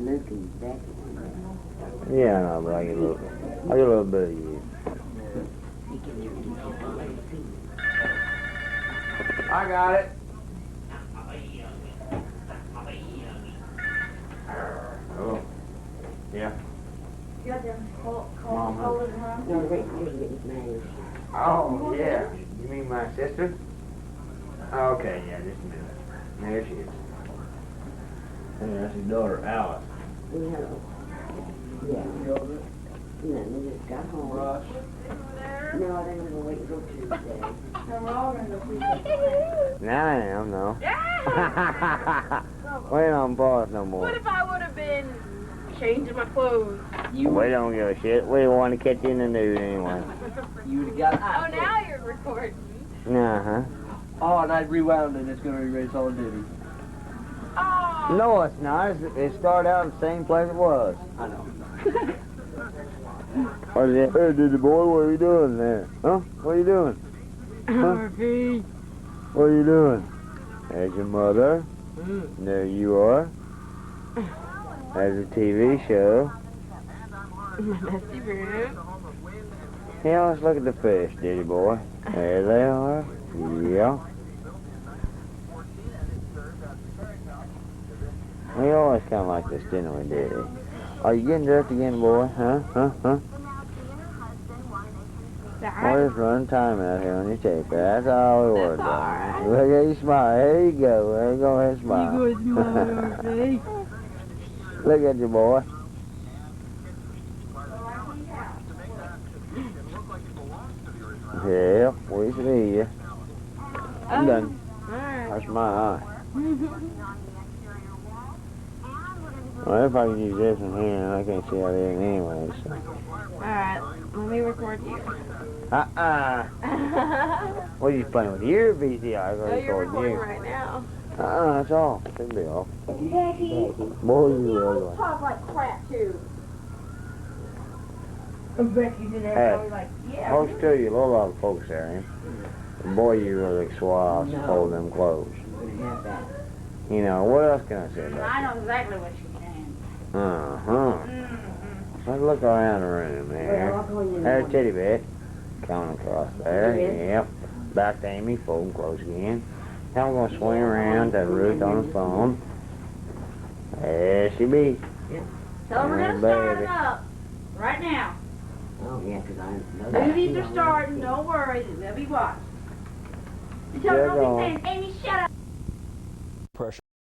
Luke and Becky. Yeah, I know, but I get a little bit of you. I got it. Oh, yeah. You got them cold in her? No, Rick didn't get his name. Oh, yeah. You mean my sister? Okay, yeah, just a minute. There she is. Hey, that's his daughter, Alice. We had yeah. No, we just got home. Rush. No, I think we're going to wait until Tuesday. No, we're all going to go see Now I am, no. We don't pause no more. What if I would have been changing my clothes? We don't give a shit. We don't want to catch you in the nude anyway. You would have got Oh, now you're recording. Uh-huh. Oh, and I rewound and it's going to erase all duty. Oh. No, it's not. It started out in the same place it was. I know. What is it? Hey, Diddy boy, what are you doing there? Huh? What are you doing? Huh? What are you doing? There's your mother. There you are. There's a TV show. Messy room. Yeah, let's look at the fish, Diddy boy. There they are. Yeah. We always kind of like this, didn't we, Diddy? Are you getting dressed again, boy? Huh? We're just running time out here on your tape. That's all we were doing. Look at you smile. There you go. There you go ahead and smile. You go smile, Look at you, boy. Yeah, we see you. I'm done. That's my eye. Well, if I can use this one here, I can't see out there anyway, so. Alright, let me record you. What are you playing with your VCR? Oh, you're recording right now. That's all. Should be off. Becky, Boy, you you really always talk like crap, too. Becky's in there, like, yeah. Most to you, a lot of folks there, ain't? Boy, you really suave to hold them clothes. You know, what else can I say about I know exactly what you can. you? Uh-huh. Let's look around the room there. There's Teddy Bear. Coming across there. Yep. Back to Amy, fold them close again. Now we're going to swing around to Ruth on the phone. There she be. Tell them we're going to start it up right now. Oh, yeah, because I know Movies are starting, don't worry, they'll be watched. You tell them, don't be saying,